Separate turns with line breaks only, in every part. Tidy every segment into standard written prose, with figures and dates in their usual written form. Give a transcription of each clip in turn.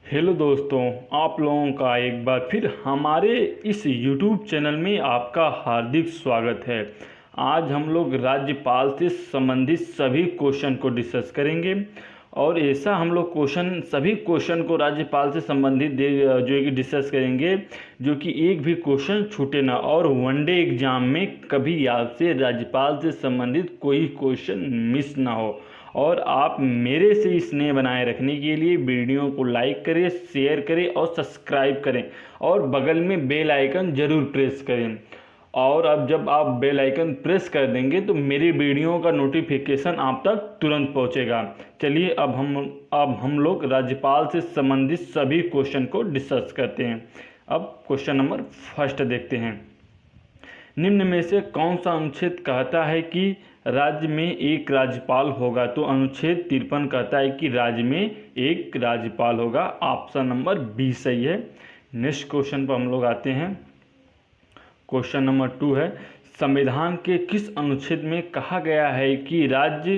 Hello दोस्तों, आप लोगों का एक बार फिर हमारे इस YouTube चैनल में आपका हार्दिक स्वागत है। आज हम लोग राज्यपाल से संबंधित सभी क्वेश्चन को डिस्कस करेंगे और ऐसा हम लोग सभी क्वेश्चन को राज्यपाल से संबंधित जो है कि डिस्कस करेंगे जो कि एक भी क्वेश्चन छूटे ना और वनडे एग्जाम में कभी आपसे राज्यपाल से संबंधित कोई क्वेश्चन मिस ना हो। और आप मेरे से स्नेह बनाए रखने के लिए वीडियो को लाइक करें, शेयर करें और सब्सक्राइब करें और बगल में बेल आइकन ज़रूर प्रेस करें। और अब जब आप बेल आइकन प्रेस कर देंगे तो मेरी वीडियो का नोटिफिकेशन आप तक तुरंत पहुंचेगा। चलिए अब हम लोग राज्यपाल से संबंधित सभी क्वेश्चन को डिस्कस करते हैं। अब क्वेश्चन नंबर फर्स्ट देखते हैं। निम्न में से कौन सा अनुच्छेद कहता है कि राज्य में एक राज्यपाल होगा? तो अनुच्छेद 53 कहता है कि राज्य में एक राज्यपाल होगा। ऑप्शन नंबर बी सही है। नेक्स्ट क्वेश्चन पर हम लोग आते हैं। क्वेश्चन नंबर 2 है, संविधान के किस अनुच्छेद में कहा गया है कि राज्य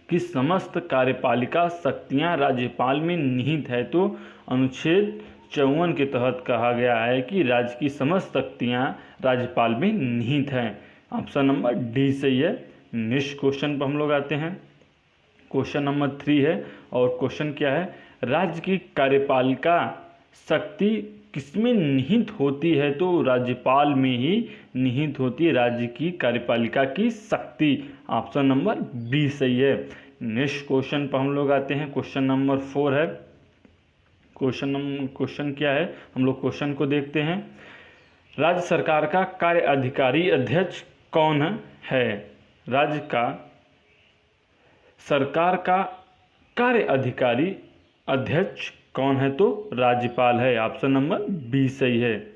की समस्त कार्यपालिका शक्तियां राज्यपाल में निहित है? तो अनुच्छेद 54 के तहत कहा गया है कि राज्य की समस्त शक्तियां राज्यपाल में निहित हैं। ऑप्शन नंबर डी सही है। नेक्स्ट क्वेश्चन पर हम लोग आते हैं। क्वेश्चन नंबर 3 है और क्वेश्चन क्या है, राज्य की कार्यपालिका शक्ति किसमें निहित होती है? तो राज्यपाल में ही निहित होती है राज्य की कार्यपालिका की शक्ति। ऑप्शन नंबर बी सही है। नेक्स्ट क्वेश्चन पर हम लोग आते हैं। क्वेश्चन नंबर 4 है। क्वेश्चन क्या है, हम लोग क्वेश्चन को देखते हैं। राज्य सरकार का कार्य अधिकारी अध्यक्ष कौन है? राज्य का सरकार का कार्य अधिकारी अध्यक्ष कौन है? तो राज्यपाल है। ऑप्शन नंबर बी सही है।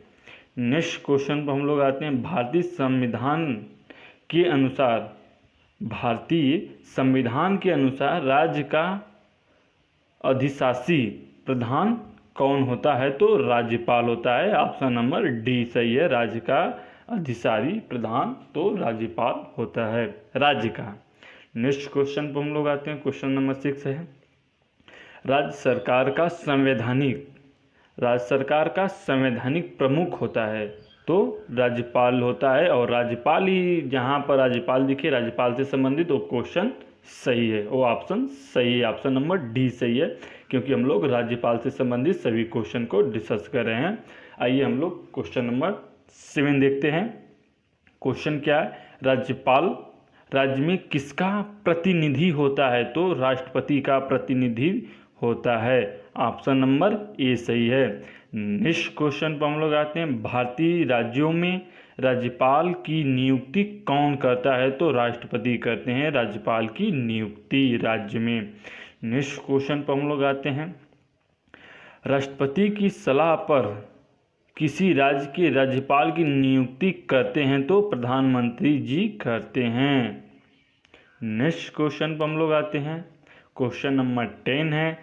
नेक्स्ट क्वेश्चन पर हम लोग आते हैं। भारतीय संविधान के अनुसार राज्य का अधिशासी प्रधान कौन होता है? तो राज्यपाल होता है। ऑप्शन नंबर डी सही है। राज्य का अधिशासी प्रधान तो राज्यपाल होता है राज्य का। नेक्स्ट क्वेश्चन पर हम लोग आते हैं। क्वेश्चन नंबर 6 है, राज्य सरकार का संवैधानिक प्रमुख होता है? तो राज्यपाल होता है और राज्यपाल ही, जहाँ पर राज्यपाल दिखे राज्यपाल से संबंधित वो क्वेश्चन सही है, वो ऑप्शन सही है। ऑप्शन नंबर डी सही है, क्योंकि हम लोग राज्यपाल से संबंधित सभी क्वेश्चन को डिस्कस कर रहे हैं। आइए हम लोग क्वेश्चन नंबर 7 देखते हैं। क्वेश्चन क्या है, राज्यपाल राज्य में किसका प्रतिनिधि होता है? तो राष्ट्रपति का प्रतिनिधि होता है। ऑप्शन नंबर ए सही है। नेक्स्ट क्वेश्चन पर हम लोग आते हैं। भारतीय राज्यों में राज्यपाल की नियुक्ति कौन करता है? तो राष्ट्रपति करते हैं राज्यपाल की नियुक्ति राज्य में। नेक्स्ट क्वेश्चन पर हम लोग आते हैं। राष्ट्रपति की सलाह पर किसी राज्य के राज्यपाल की नियुक्ति करते हैं? तो प्रधानमंत्री जी करते हैं। नेक्स्ट क्वेश्चन पर हम लोग आते हैं। क्वेश्चन नंबर 10 है,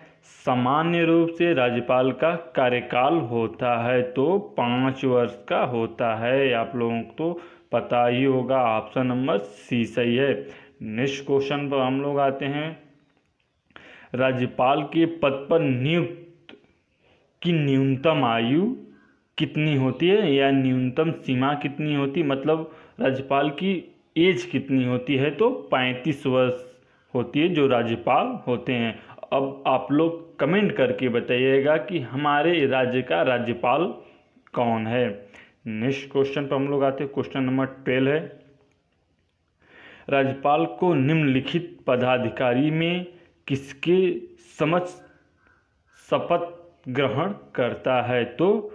सामान्य रूप से राज्यपाल का कार्यकाल होता है? तो 5 वर्ष का होता है। आप लोगों को तो पता ही होगा। ऑप्शन नंबर सी सही है। नेक्स्ट क्वेश्चन पर हम लोग आते हैं। राज्यपाल के पद पर नियुक्त की न्यूनतम आयु कितनी होती है या न्यूनतम सीमा कितनी होती, मतलब राज्यपाल की एज कितनी होती है? तो 35 वर्ष होती है जो राज्यपाल होते हैं। अब आप लोग कमेंट करके बताइएगा कि हमारे राज्य का राज्यपाल कौन है। नेक्स्ट क्वेश्चन पर हम लोग आते हैं। क्वेश्चन नंबर 12 है, राज्यपाल को निम्नलिखित पदाधिकारी में किसके समक्ष शपथ ग्रहण करता है? तो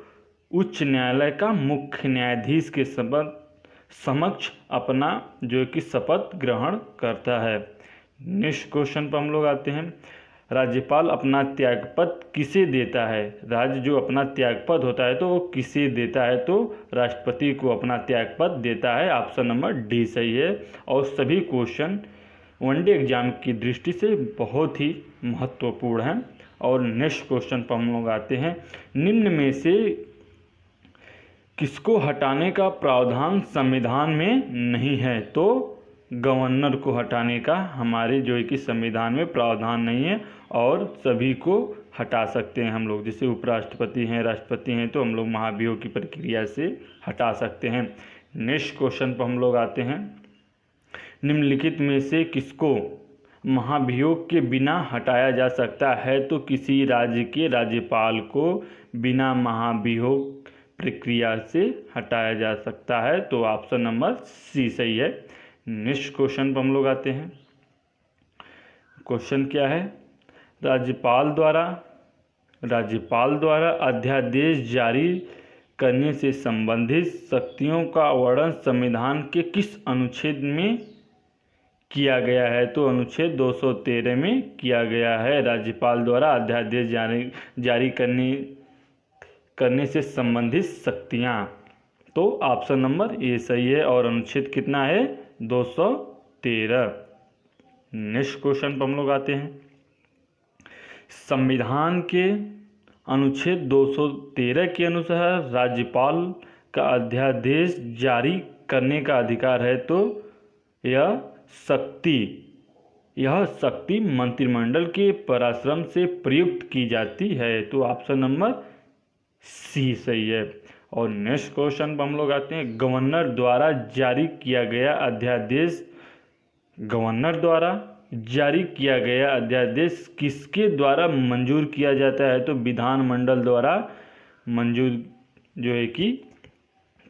उच्च न्यायालय का मुख्य न्यायाधीश के समक्ष अपना जो कि शपथ ग्रहण करता है। नेक्स्ट क्वेश्चन पर हम लोग आते हैं। राज्यपाल अपना त्यागपत्र किसे देता है? राज्य जो अपना त्यागपत्र होता है तो वो किसे देता है? तो राष्ट्रपति को अपना त्यागपत्र देता है। ऑप्शन नंबर डी सही है। और सभी क्वेश्चन वनडे एग्जाम की दृष्टि से बहुत ही महत्वपूर्ण हैं। और नेक्स्ट क्वेश्चन पर हम लोग आते हैं। निम्न में से किसको हटाने का प्रावधान संविधान में नहीं है? तो गवर्नर को हटाने का हमारे जो है कि संविधान में प्रावधान नहीं है और सभी को हटा सकते हैं हम लोग। जैसे उपराष्ट्रपति हैं, राष्ट्रपति हैं, तो हम लोग महाभियोग की प्रक्रिया से हटा सकते हैं। नेक्स्ट क्वेश्चन पर हम लोग आते हैं। निम्नलिखित में से किसको महाभियोग के बिना हटाया जा सकता है? तो किसी राज्य के राज्यपाल को बिना महाभियोग प्रक्रिया से हटाया जा सकता है। तो ऑप्शन नंबर सी सही है। नेक्स्ट क्वेश्चन पर हम लोग आते हैं। क्वेश्चन क्या है? राज्यपाल द्वारा अध्यादेश जारी करने से संबंधित शक्तियों का वर्णन संविधान के किस अनुच्छेद में किया गया है? तो अनुच्छेद 213 में किया गया है। राज्यपाल द्वारा अध्यादेश जारी करने से संबंधित शक्तियाँ, तो ऑप्शन नंबर ए सही है। और अनुच्छेद कितना है? 213। नेक्स्ट क्वेश्चन पर हम लोग आते हैं। संविधान के अनुच्छेद 213 के अनुसार राज्यपाल का अध्यादेश जारी करने का अधिकार है। तो यह शक्ति मंत्रिमंडल के पराश्रम से प्रयुक्त की जाती है। तो ऑप्शन नंबर सी सही है। और नेक्स्ट क्वेश्चन पर हम लोग आते हैं। गवर्नर द्वारा जारी किया गया अध्यादेश किसके द्वारा मंजूर किया जाता है? तो विधानमंडल द्वारा मंजूर जो है कि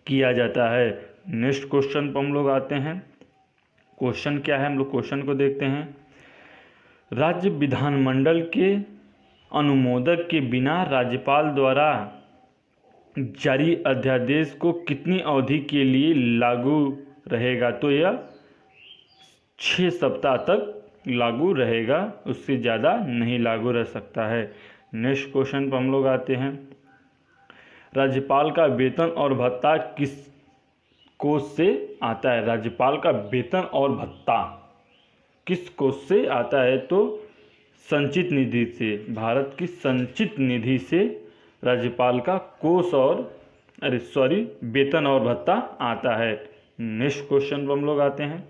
किया जाता है। नेक्स्ट क्वेश्चन पर हम लोग आते हैं। क्वेश्चन क्या है? हम लोग क्वेश्चन को देखते हैं। राज्य विधानमंडल के अनुमोदन के बिना राज्यपाल द्वारा जारी अध्यादेश को कितनी अवधि के लिए लागू रहेगा? तो यह 6 सप्ताह तक लागू रहेगा, उससे ज़्यादा नहीं लागू रह सकता है। नेक्स्ट क्वेश्चन पर हम लोग आते हैं। राज्यपाल का वेतन और भत्ता किस कोष से आता है? राज्यपाल का वेतन और भत्ता किस कोष से आता है? तो संचित निधि से, भारत की संचित निधि से राज्यपाल का वेतन और भत्ता आता है। नेक्स्ट क्वेश्चन पर हम लोग आते हैं।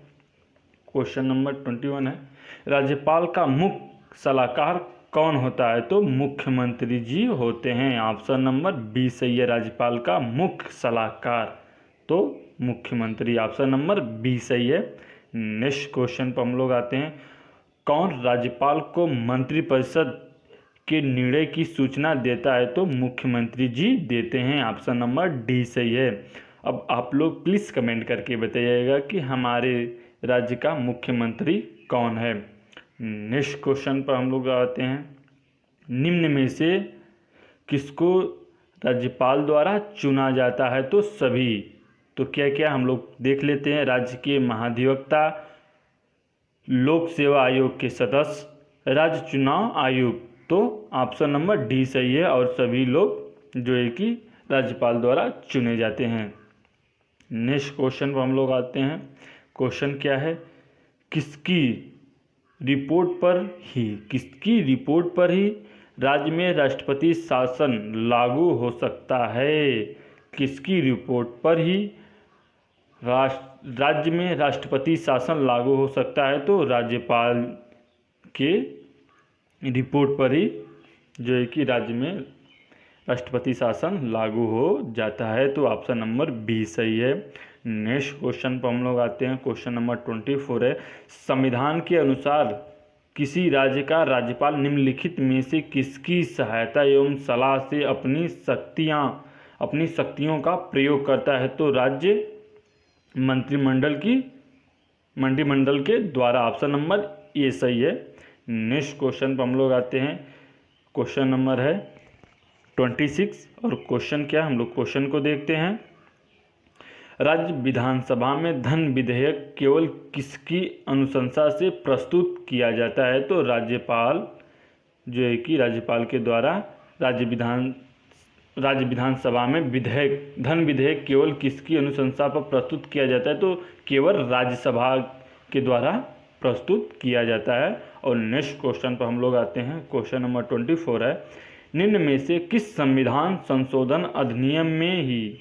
क्वेश्चन नंबर 21 है। राज्यपाल का मुख्य सलाहकार कौन होता है? तो मुख्यमंत्री जी होते हैं। ऑप्शन नंबर बी सही है। राज्यपाल का मुख्य सलाहकार तो मुख्यमंत्री, ऑप्शन नंबर बी सही है। नेक्स्ट क्वेश्चन पर हम लोग आते हैं। कौन राज्यपाल को मंत्रिपरिषद के निर्णय की सूचना देता है? तो मुख्यमंत्री जी देते हैं। ऑप्शन नंबर डी सही है। अब आप लोग प्लीज़ कमेंट करके बताइएगा कि हमारे राज्य का मुख्यमंत्री कौन है। नेक्स्ट क्वेश्चन पर हम लोग आते हैं। निम्न में से किसको राज्यपाल द्वारा चुना जाता है? तो सभी। तो क्या क्या हम लोग देख लेते हैं। राज्य के महाधिवक्ता, लोक सेवा आयोग के सदस्य, राज्य चुनाव आयुक्त, तो ऑप्शन नंबर डी सही है। और सभी लोग जो है कि राज्यपाल द्वारा चुने जाते हैं। नेक्स्ट क्वेश्चन पर हम लोग आते हैं। क्वेश्चन क्या है? किसकी रिपोर्ट पर ही राज्य में राष्ट्रपति शासन लागू हो सकता है? किसकी रिपोर्ट पर ही राज्य में राष्ट्रपति शासन लागू हो सकता है? तो राज्यपाल के रिपोर्ट पर ही जो है कि राज्य में राष्ट्रपति शासन लागू हो जाता है। तो ऑप्शन नंबर बी सही है। नेक्स्ट क्वेश्चन पर हम लोग आते हैं। क्वेश्चन नंबर 24 है। संविधान के अनुसार किसी राज्य का राज्यपाल निम्नलिखित में से किसकी सहायता एवं सलाह से अपनी शक्तियों का प्रयोग करता है? तो राज्य मंत्रिमंडल के द्वारा, ऑप्शन नंबर ए सही है। नेक्स्ट क्वेश्चन पर हम लोग आते हैं। क्वेश्चन नंबर है 26 और क्वेश्चन क्या, हम लोग क्वेश्चन को देखते हैं। राज्य विधानसभा में धन विधेयक केवल किसकी अनुशंसा से प्रस्तुत किया जाता है? तो राज्यपाल जो है कि राज्यपाल के द्वारा राज्य विधानसभा में धन विधेयक केवल किसकी अनुशंसा पर प्रस्तुत किया जाता है? तो केवल राज्यसभा के द्वारा प्रस्तुत किया जाता है। और नेक्स्ट क्वेश्चन पर हम लोग आते हैं। क्वेश्चन नंबर 24 है। निम्न में से किस संविधान संशोधन अधिनियम में ही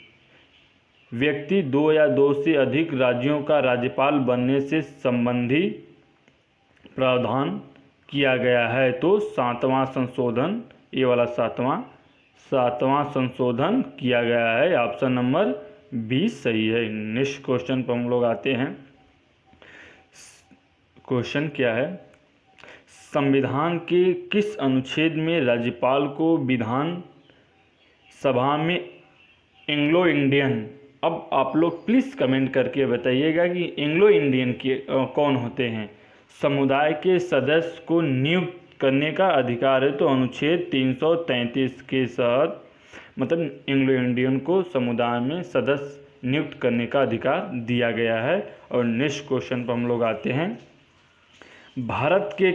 व्यक्ति 2 या 2 से अधिक राज्यों का राज्यपाल बनने से संबंधी प्रावधान किया गया है? तो 7वां संशोधन ये वाला सातवां संशोधन किया गया है। ऑप्शन नंबर बी सही है। नेक्स्ट क्वेश्चन पर हम लोग आते हैं। क्वेश्चन क्या है, संविधान के किस अनुच्छेद में राज्यपाल को विधान सभा में एंग्लो इंडियन, अब आप लोग प्लीज़ कमेंट करके बताइएगा कि एंग्लो इंडियन के कौन होते हैं, समुदाय के सदस्य को नियुक्त करने का अधिकार है। तो अनुच्छेद 333 के तहत मतलब एंग्लो इंडियन को समुदाय में सदस्य नियुक्त करने का अधिकार दिया गया है। और नेक्स्ट क्वेश्चन पर हम लोग आते हैं। भारत के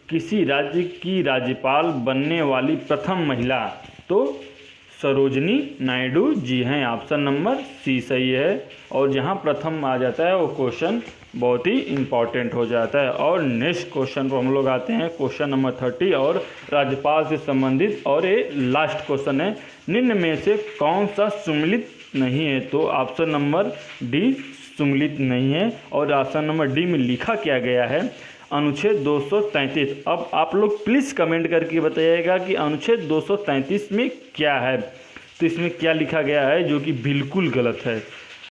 किसी राज्य की राज्यपाल बनने वाली प्रथम महिला, तो सरोजनी नायडू जी हैं। ऑप्शन नंबर सी सही है। और जहां प्रथम आ जाता है वो क्वेश्चन बहुत ही इम्पॉर्टेंट हो जाता है। और नेक्स्ट क्वेश्चन पर हम लोग आते हैं, क्वेश्चन नंबर 30 और राज्यपाल से संबंधित, और ये लास्ट क्वेश्चन है, निम्न में से कौन सा सुमेलित नहीं है। तो ऑप्शन नंबर डी सुमेलित नहीं है। और ऑप्शन नंबर डी में लिखा क्या गया है, अनुच्छेद 233। अब आप लोग प्लीज़ कमेंट करके बताइएगा कि अनुच्छेद 233 में क्या है। तो इसमें क्या लिखा गया है जो कि बिल्कुल गलत है।